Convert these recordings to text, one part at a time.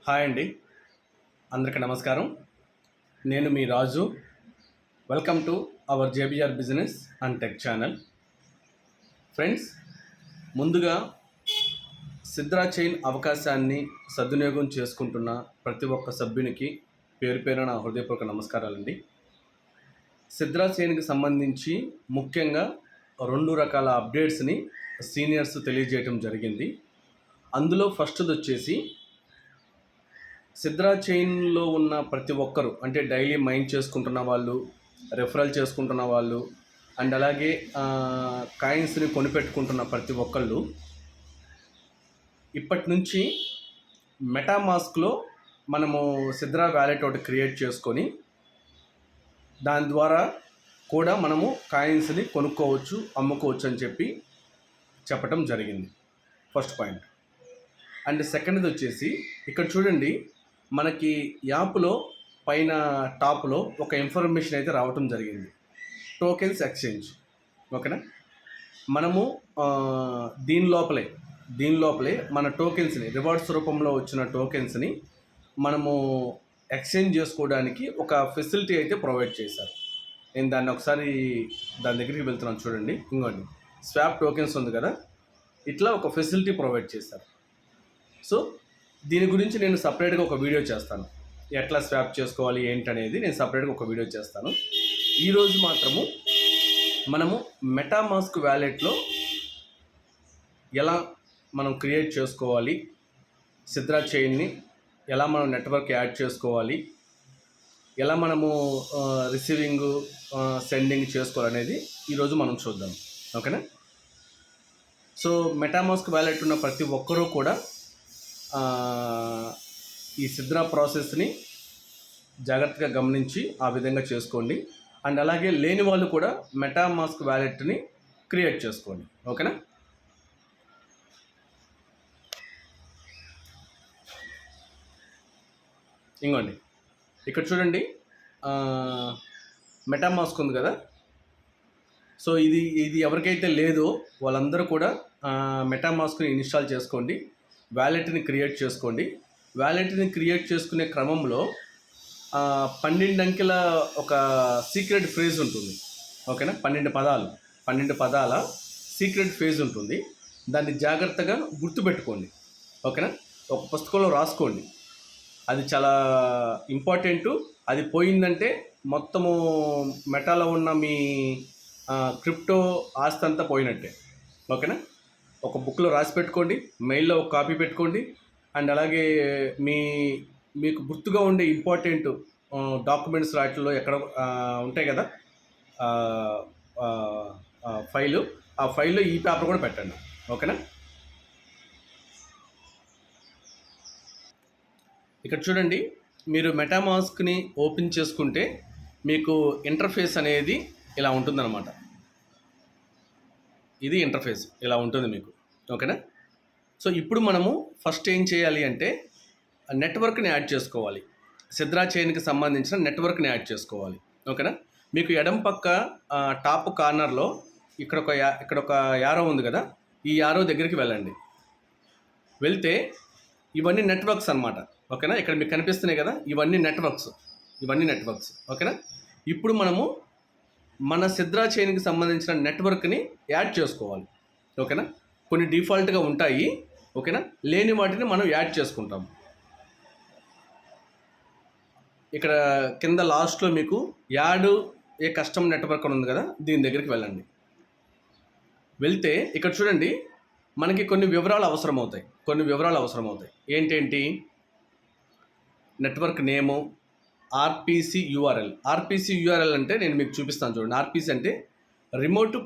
Hi అండి, అందరికీ నమస్కారం. నేను మీ Raju. Welcome to our JBR business and tech channel. Friends, ముందుగా సిద్రా చైన్ అవకాశాన్ని సద్వినియోగం చేసుకుంటున్న ప్రతి ఒక్క సభ్యునికి పేరు పేరున హృదయపూర్వక నమస్కారాలండి. సిద్రా చైన్కి సంబంధించి ముఖ్యంగా 2 రకాల అప్డేట్స్ని సీనియర్స్ తెలియజేయటం జరిగింది. అందులో ఫస్ట్ది వచ్చేసి సిద్రా చైన్లో ఉన్న ప్రతి ఒక్కరు, అంటే డైలీ మైన్ చేసుకుంటున్న వాళ్ళు, రెఫరల్ చేసుకుంటున్న వాళ్ళు, అండ్ అలాగే కాయిన్స్ని కొనిపెట్టుకుంటున్న ప్రతి ఒక్కళ్ళు ఇప్పటి నుంచి మెటామాస్క్లో మనము సిద్రా వ్యాలెట్ ఒకటి క్రియేట్ చేసుకొని దాని ద్వారా కూడా మనము కాయిన్స్ని కొనుక్కోవచ్చు, అమ్ముకోవచ్చు అని చెప్పటం జరిగింది. First point. అండ్ సెకండ్ది వచ్చేసి ఇక్కడ చూడండి, మనకి యాప్లో పైన టాప్లో ఒక ఇన్ఫర్మేషన్ అయితే రావటం జరిగింది, టోకెన్స్ ఎక్స్చేంజ్. ఓకేనా, మనము దీని లోపలే మన టోకెన్స్ని, రివార్డ్స్ రూపంలో వచ్చిన టోకెన్స్ని మనము ఎక్స్చేంజ్ చేసుకోవడానికి ఒక ఫెసిలిటీ అయితే ప్రొవైడ్ చేశారు. నేను దాని దగ్గరికి వెళ్తున్నాను. చూడండి, ఇంకోండి, స్వాప్ టోకెన్స్ ఉంది కదా, ఇట్లా ఒక ఫెసిలిటీ ప్రొవైడ్ చేశారు. సో దీని గురించి నేను సపరేట్గా ఒక వీడియో చేస్తాను, ఎట్లా స్వాప్ చేసుకోవాలి ఏంటనేది నేను సపరేట్గా ఒక వీడియో చేస్తాను. ఈరోజు మాత్రము మనము మెటామాస్క్ వ్యాలెట్లో ఎలా మనం క్రియేట్ చేసుకోవాలి, సిద్రా చైన్ని ఎలా మనం నెట్వర్క్ యాడ్ చేసుకోవాలి, ఎలా మనము రిసీవింగ్ సెండింగ్ చేసుకోవాలనేది ఈరోజు మనం చూద్దాం. ఓకేనా. సో మెటామాస్క్ వ్యాలెట్ ఉన్న ప్రతి ఒక్కరూ కూడా ఈ సిద్రా ప్రాసెస్ని జాగ్రత్తగా గమనించి ఆ విధంగా చేసుకోండి. అండ్ అలాగే లేని వాళ్ళు కూడా మెటామాస్క్ వ్యాలెట్ని క్రియేట్ చేసుకోండి. ఓకేనా. ఇంకోండి, ఇక్కడ చూడండి, మెటామాస్క్ ఉంది కదా. సో ఇది ఎవరికైతే లేదో వాళ్ళందరూ కూడా మెటామాస్క్ని ఇన్స్టాల్ చేసుకోండి, వ్యాలెట్ని క్రియేట్ చేసుకోండి. వ్యాలెట్ని క్రియేట్ చేసుకునే క్రమంలో 12 అంకెల ఒక సీక్రెట్ ఫ్రేజ్ ఉంటుంది. ఓకేనా, 12 పదాల సీక్రెట్ ఫ్రేజ్ ఉంటుంది. దాన్ని జాగ్రత్తగా గుర్తుపెట్టుకోండి. ఓకేనా, ఒక పుస్తకంలో రాసుకోండి. అది చాలా ఇంపార్టెంటు. అది పోయిందంటే మొత్తము మెటాలో ఉన్న మీ క్రిప్టో ఆస్తి అంతా పోయినట్టే. ఓకేనా, ఒక బుక్లో రాసి పెట్టుకోండి, మెయిల్లో ఒక కాపీ పెట్టుకోండి. అండ్ అలాగే మీకు గుర్తుగా ఉండే ఇంపార్టెంట్ డాక్యుమెంట్స్ వాటిల్లో ఎక్కడ ఉంటాయి కదా ఫైలు, ఆ ఫైల్లో ఈ పేపర్ కూడా పెట్టండి. ఓకేనా. ఇక్కడ చూడండి, మీరు మెటామాస్క్ని ఓపెన్ చేసుకుంటే మీకు ఇంటర్ఫేస్ అనేది ఇలా ఉంటుందన్నమాట. ఇది ఇంటర్ఫేస్ ఇలా ఉంటుంది మీకు. ఓకేనా. సో ఇప్పుడు మనము ఫస్ట్ ఏం చేయాలి అంటే నెట్వర్క్ని యాడ్ చేసుకోవాలి. సిద్రా చైన్కి సంబంధించిన నెట్వర్క్ని యాడ్ చేసుకోవాలి. ఓకేనా. మీకు ఎడం పక్క టాప్ కార్నర్లో ఇక్కడ ఒక యారో ఉంది కదా, ఈ యారో దగ్గరికి వెళ్ళండి. వెళ్తే ఇవన్నీ నెట్వర్క్స్ అన్నమాట. ఓకేనా, ఇక్కడ మీకు కనిపిస్తున్నాయి కదా, ఇవన్నీ నెట్వర్క్స్. ఓకేనా. ఇప్పుడు మనము మన సిద్రా చైన్కి సంబంధించిన నెట్వర్క్ని యాడ్ చేసుకోవాలి. ఓకేనా. కొన్ని డిఫాల్ట్గా ఉంటాయి. ఓకేనా, లేని వాటిని మనం యాడ్ చేసుకుంటాం. ఇక్కడ కింద లాస్ట్లో మీకు యాడ్ ఏ కస్టమ్ నెట్వర్క్ అని ఉంది కదా, దీని దగ్గరికి వెళ్ళండి. వెళ్తే ఇక్కడ చూడండి, మనకి కొన్ని వివరాలు అవసరమవుతాయి. ఏంటేంటి? నెట్వర్క్ నేము, ఆర్పిసి యూఆర్ఎల్ అంటే నేను మీకు చూపిస్తాను చూడండి. ఆర్పిసి అంటే రిమోట్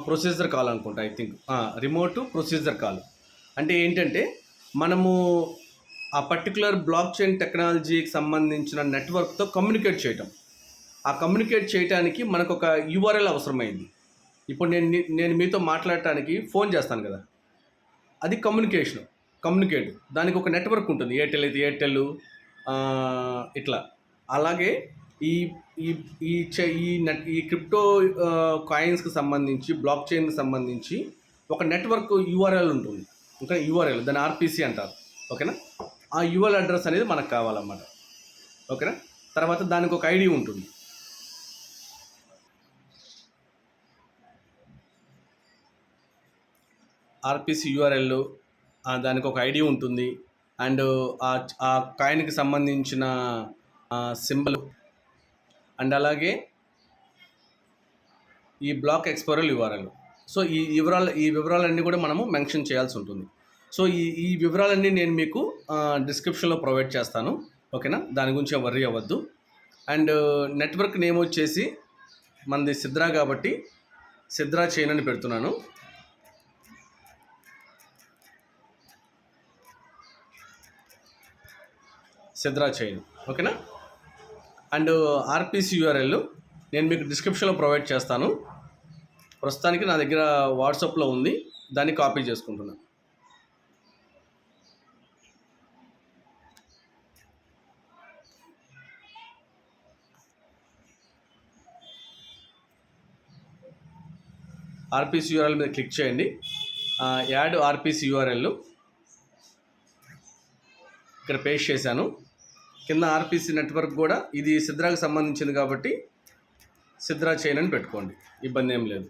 ప్రొసీజర్ కాల్ అనుకుంటా, I think. Remote procedure call అంటే ఏంటంటే మనము ఆ పర్టికులర్ బ్లాక్ చైన్ టెక్నాలజీకి సంబంధించిన నెట్వర్క్తో కమ్యూనికేట్ చేయటం. ఆ కమ్యూనికేట్ చేయడానికి మనకు ఒక యూఆర్ఎల్ అవసరమైంది. ఇప్పుడు నేను మీతో మాట్లాడటానికి ఫోన్ చేస్తాను కదా, అది కమ్యూనికేట్. దానికి ఒక నెట్వర్క్ ఉంటుంది. ఎయిర్టెల్ అయితే ఎయిర్టెల్, ఇట్లా. అలాగే ఈ క్రిప్టో కాయిన్స్కి సంబంధించి, బ్లాక్ చైన్కి సంబంధించి ఒక నెట్వర్క్ యూఆర్ఎల్ ఉంటుంది. ఇంకా యూఆర్ఎల్, దాన్ని ఆర్పిసి అంటారు. ఓకేనా, ఆ యూఆర్ఎల్ అడ్రస్ అనేది మనకు కావాలన్నమాట. ఓకేనా, తర్వాత దానికి ఒక ఐడి ఉంటుంది. ఆర్పిసి యూఆర్ఎల్, దానికి ఒక ఐడి ఉంటుంది. అండ్ ఆ కాయిన్కి సంబంధించిన సింబల్, అండ్ అలాగే ఈ బ్లాక్ ఎక్స్ప్లోరర్ యూఆర్ఎల్. సో ఈ వివరాలన్నీ కూడా మనము మెన్షన్ చేయాల్సి ఉంటుంది. సో ఈ వివరాలన్నీ నేను మీకు డిస్క్రిప్షన్లో ప్రొవైడ్ చేస్తాను. ఓకేనా, దాని గురించి వర్రీ అవ్వద్దు. అండ్ నెట్వర్క్ నేమ్ వచ్చేసి మనది సిద్రా కాబట్టి సిద్రా చైన్ అని పెడుతున్నాను. Sidra chain. ఓకేనా, అండ్ ఆర్పిసి యూఆర్ఎల్ నేను మీకు డిస్క్రిప్షన్లో ప్రొవైడ్ చేస్తాను. ప్రస్తుతానికి నా దగ్గర వాట్సాప్లో ఉంది, దాన్ని కాపీ చేసుకుంటున్నాను. ఆర్పిసి యూఆర్ఎల్ మీద క్లిక్ చేయండి. యాడ్ ఆర్పిసి యూఆర్ఎల్ ఇక్కడ పేస్ట్ చేశాను. కింద ఆర్పిసి నెట్వర్క్ కూడా ఇది సిద్రాకి సంబంధించింది కాబట్టి సిద్రా చైన్ అని పెట్టుకోండి, ఇబ్బంది ఏం లేదు.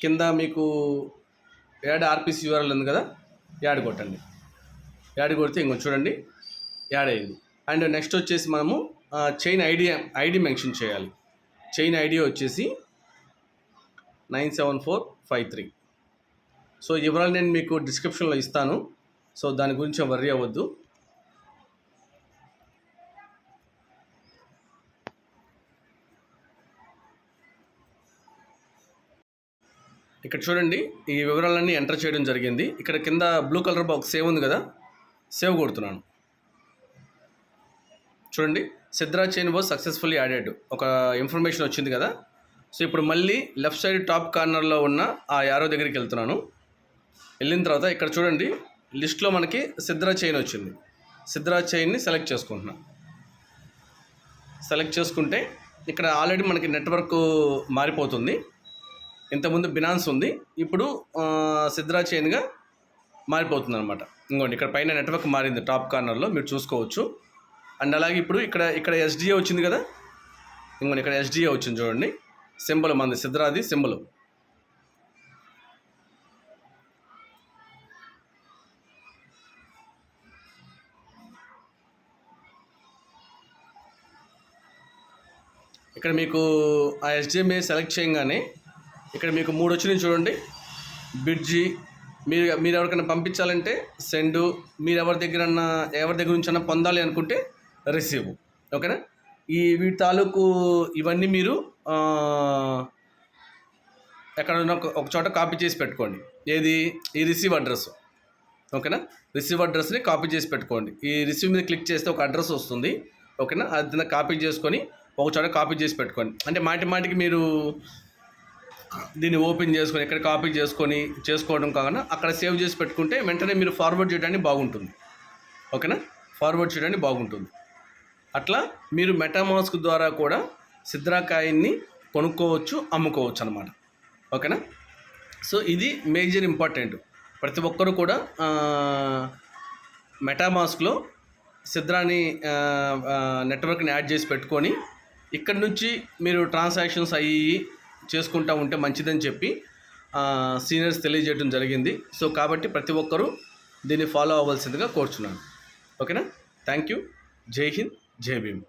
కింద మీకు యాడ్ ఆర్పిసి యూఆర్ఎల్ ఉంది కదా, యాడ్ కొట్టండి. యాడ్ కొడితే ఇంకో చూడండి యాడ్ అయింది. అండ్ నెక్స్ట్ వచ్చేసి మనము చైన్ ఐడి మెన్షన్ చేయాలి. చైన్ ఐడి వచ్చేసి 97453. సో వివరాలు నేను మీకు డిస్క్రిప్షన్లో ఇస్తాను. సో దాని గురించి వర్రీ అవ్వద్దు. ఇక్కడ చూడండి, ఈ వివరాలన్నీ ఎంటర్ చేయడం జరిగింది. ఇక్కడ కింద బ్లూ కలర్ బాక్స్ సేవ్ ఉంది కదా, సేవ్ కొడుతున్నాను. చూడండి, Sidra chain was successfully added ఒక ఇన్ఫర్మేషన్ వచ్చింది కదా. సో ఇప్పుడు మళ్ళీ లెఫ్ట్ సైడ్ టాప్ కార్నర్లో ఉన్న ఆ యారో దగ్గరికి వెళ్తున్నాను. వెళ్ళిన తర్వాత ఇక్కడ చూడండి లిస్ట్లో మనకి సిద్రా చైన్ వచ్చింది. సిద్రా చైన్ని సెలెక్ట్ చేసుకుంటున్నాను. సెలెక్ట్ చేసుకుంటే ఇక్కడ ఆల్రెడీ మనకి నెట్వర్క్ మారిపోతుంది. ఇంతకుముందు బినాన్స్ ఉంది, ఇప్పుడు సిద్రా చైన్గా మారిపోతుంది అనమాట. ఇంకోండి ఇక్కడ పైన నెట్వర్క్ మారింది, టాప్ కార్నర్లో మీరు చూసుకోవచ్చు. అండ్ అలాగే ఇప్పుడు ఇక్కడ ఎస్డిఏ వచ్చింది కదా, ఇంకోండి ఇక్కడ ఎస్డిఏ వచ్చింది చూడండి, సింబల్ మనది సిద్రాది సింబల్. ఇక్కడ మీకు ఆ ఎస్డిఎంఏ సెలెక్ట్ చేయగానే ఇక్కడ మీకు 3 వచ్చినాయి చూడండి. బిడ్జి, మీరు ఎవరికైనా పంపించాలంటే సెండ్, మీరు ఎవరి దగ్గర నుంచి పొందాలి అనుకుంటే రిసీవ్. ఓకేనా, వీటి తాలూకు ఇవన్నీ మీరు ఎక్కడన్నా ఒక చోట కాపీ చేసి పెట్టుకోండి. ఏది, ఈ రిసీవ్ అడ్రస్. ఓకేనా, రిసీవ్ అడ్రస్ని కాపీ చేసి పెట్టుకోండి. ఈ రిసీవ్ మీద క్లిక్ చేస్తే ఒక అడ్రస్ వస్తుంది. ఓకేనా, అది కాపీ చేసుకొని ఒక చోట కాపీ చేసి పెట్టుకోండి. అంటే మాటికి మీరు దీన్ని ఓపెన్ చేసుకొని ఇక్కడ కాపీ చేసుకోవడం కాకుండా అక్కడ సేవ్ చేసి పెట్టుకుంటే వెంటనే మీరు ఫార్వర్డ్ చేయడానికి బాగుంటుంది. ఓకేనా, ఫార్వర్డ్ చేయడానికి బాగుంటుంది. అట్లా మీరు మెటామాస్క్ ద్వారా కూడా సిద్రా కాయిన్ని కొనుక్కోవచ్చు, అమ్ముకోవచ్చు అనమాట. ఓకేనా, సో ఇది మేజర్ ఇంపార్టెంట్. ప్రతి ఒక్కరు కూడా మెటామాస్క్లో సిద్రాని నెట్వర్క్ని యాడ్ చేసి పెట్టుకొని ఇక్కడ నుంచి మీరు ట్రాన్సాక్షన్స్ చేసుకుంటూ ఉంటే మంచిదని చెప్పి సీనియర్స్ తెలియజేయడం జరిగింది. సో కాబట్టి ప్రతి ఒక్కరూ దీన్ని ఫాలో అవ్వాల్సిందిగా కోరుచున్నాను. ఓకేనా, థ్యాంక్ యూ. జై హింద్, జై భీమ్.